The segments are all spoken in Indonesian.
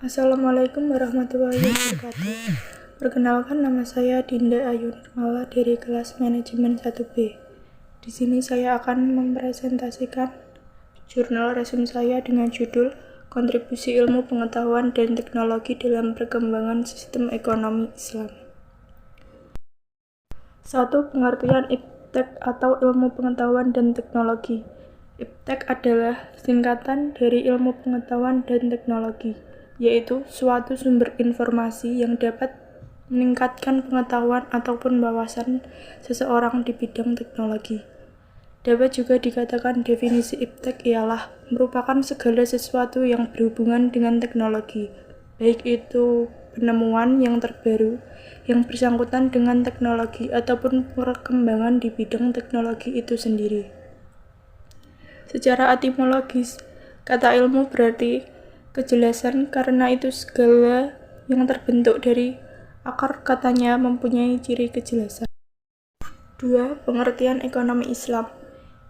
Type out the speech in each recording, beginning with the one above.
Assalamualaikum warahmatullahi wabarakatuh. Perkenalkan, nama saya Dinda Ayu Nirmala dari kelas manajemen 1B. Di sini saya akan mempresentasikan jurnal resume saya dengan judul Kontribusi Ilmu Pengetahuan dan Teknologi dalam Perkembangan Sistem Ekonomi Islam. 1. Pengertian IPTEK atau Ilmu Pengetahuan dan Teknologi. IPTEK adalah singkatan dari Ilmu Pengetahuan dan Teknologi, yaitu suatu sumber informasi yang dapat meningkatkan pengetahuan ataupun wawasan seseorang di bidang teknologi. Dapat juga dikatakan definisi IPTEK ialah merupakan segala sesuatu yang berhubungan dengan teknologi, baik itu penemuan yang terbaru, yang bersangkutan dengan teknologi, ataupun perkembangan di bidang teknologi itu sendiri. Secara etimologis, kata ilmu berarti kejelasan, karena itu segala yang terbentuk dari akar katanya mempunyai ciri kejelasan. 2. Pengertian ekonomi Islam.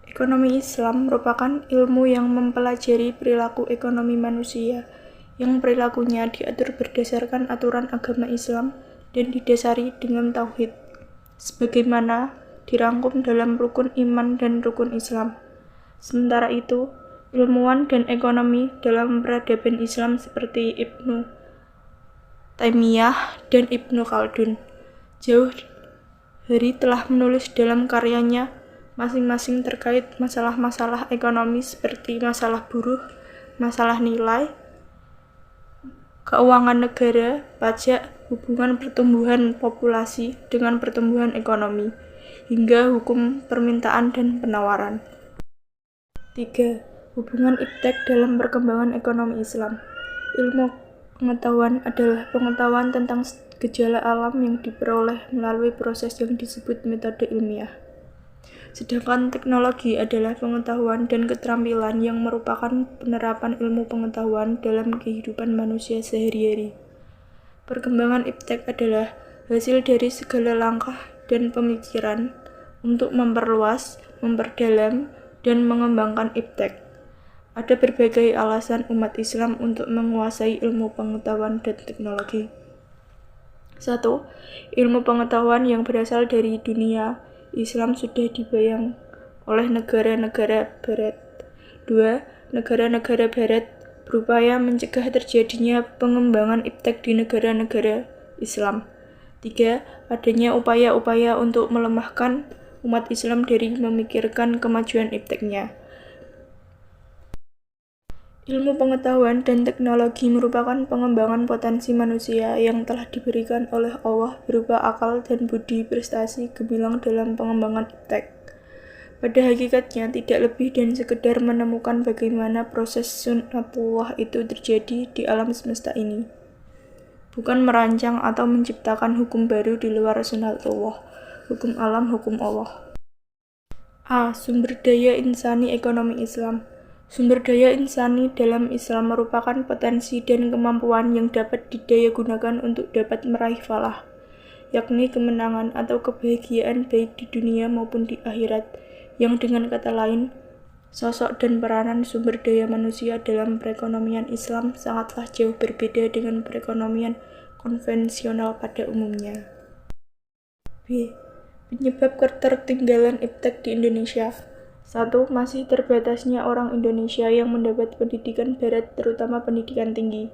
Ekonomi Islam merupakan ilmu yang mempelajari perilaku ekonomi manusia, yang perilakunya diatur berdasarkan aturan agama Islam dan didasari dengan tauhid, sebagaimana dirangkum dalam rukun iman dan rukun Islam. Sementara itu, ilmuwan dan ekonomi dalam peradaban Islam seperti Ibnu Taimiyah dan Ibnu Khaldun jauh hari telah menulis dalam karyanya masing-masing terkait masalah-masalah ekonomi seperti masalah buruh, masalah nilai, keuangan negara, pajak, hubungan pertumbuhan populasi dengan pertumbuhan ekonomi, hingga hukum permintaan dan penawaran. 3. Hubungan IPTEK dalam perkembangan ekonomi Islam. Ilmu pengetahuan adalah pengetahuan tentang gejala alam yang diperoleh melalui proses yang disebut metode ilmiah. Sedangkan teknologi adalah pengetahuan dan keterampilan yang merupakan penerapan ilmu pengetahuan dalam kehidupan manusia sehari-hari. Perkembangan IPTEK adalah hasil dari segala langkah dan pemikiran untuk memperluas, memperdalam, dan mengembangkan IPTEK. Ada berbagai alasan umat Islam untuk menguasai ilmu pengetahuan dan teknologi. 1. Ilmu pengetahuan yang berasal dari dunia Islam sudah dibayang oleh negara-negara Barat. 2. Negara-negara Barat berupaya mencegah terjadinya pengembangan IPTEK di negara-negara Islam. 3. Adanya upaya-upaya untuk melemahkan umat Islam dari memikirkan kemajuan IPTEK-nya. Ilmu pengetahuan dan teknologi merupakan pengembangan potensi manusia yang telah diberikan oleh Allah berupa akal dan budi prestasi gemilang dalam pengembangan IPTEK. Pada hakikatnya tidak lebih dan sekedar menemukan bagaimana proses sunatullah itu terjadi di alam semesta ini. Bukan merancang atau menciptakan hukum baru di luar sunatullah, hukum alam, hukum Allah. A. Sumber daya insani ekonomi Islam. Sumber daya insani dalam Islam merupakan potensi dan kemampuan yang dapat didaya gunakan untuk dapat meraih falah, yakni kemenangan atau kebahagiaan baik di dunia maupun di akhirat, yang dengan kata lain, sosok dan peranan sumber daya manusia dalam perekonomian Islam sangatlah jauh berbeda dengan perekonomian konvensional pada umumnya. B. Penyebab ketertinggalan IPTEK di Indonesia. 1. Masih terbatasnya orang Indonesia yang mendapat pendidikan barat, terutama pendidikan tinggi.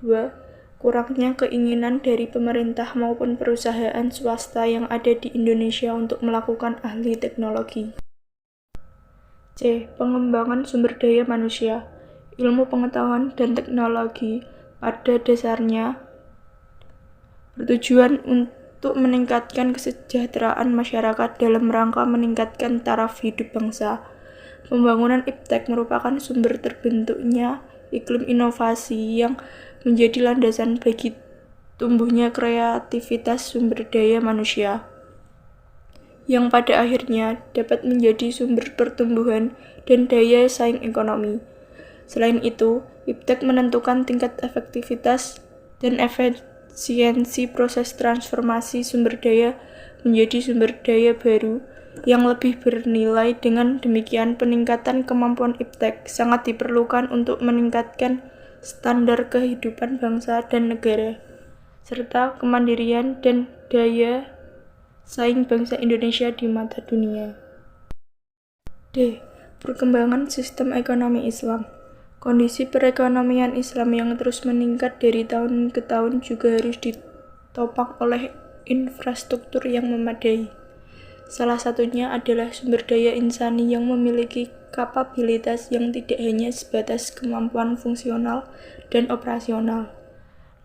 2. Kurangnya keinginan dari pemerintah maupun perusahaan swasta yang ada di Indonesia untuk melakukan ahli teknologi. C. Pengembangan sumber daya manusia. Ilmu pengetahuan dan teknologi pada dasarnya bertujuan untuk meningkatkan kesejahteraan masyarakat dalam rangka meningkatkan taraf hidup bangsa. Pembangunan IPTEK merupakan sumber terbentuknya iklim inovasi yang menjadi landasan bagi tumbuhnya kreativitas sumber daya manusia, yang pada akhirnya dapat menjadi sumber pertumbuhan dan daya saing ekonomi. Selain itu, IPTEK menentukan tingkat efektivitas dan efisiensi proses transformasi sumber daya menjadi sumber daya baru yang lebih bernilai. Dengan demikian, peningkatan kemampuan IPTEK sangat diperlukan untuk meningkatkan standar kehidupan bangsa dan negara, serta kemandirian dan daya saing bangsa Indonesia di mata dunia. D. Perkembangan sistem ekonomi Islam. Kondisi perekonomian Islam yang terus meningkat dari tahun ke tahun juga harus ditopang oleh infrastruktur yang memadai. Salah satunya adalah sumber daya insani yang memiliki kapabilitas yang tidak hanya sebatas kemampuan fungsional dan operasional,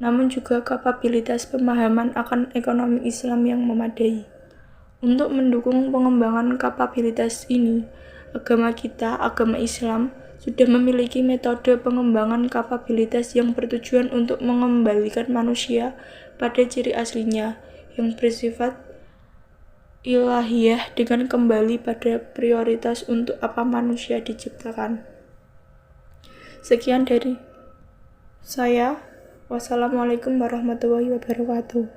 namun juga kapabilitas pemahaman akan ekonomi Islam yang memadai. Untuk mendukung pengembangan kapabilitas ini, agama Islam, sudah memiliki metode pengembangan kapabilitas yang bertujuan untuk mengembalikan manusia pada ciri aslinya yang bersifat ilahiyah dengan kembali pada prioritas untuk apa manusia diciptakan. Sekian dari saya. Wassalamualaikum warahmatullahi wabarakatuh.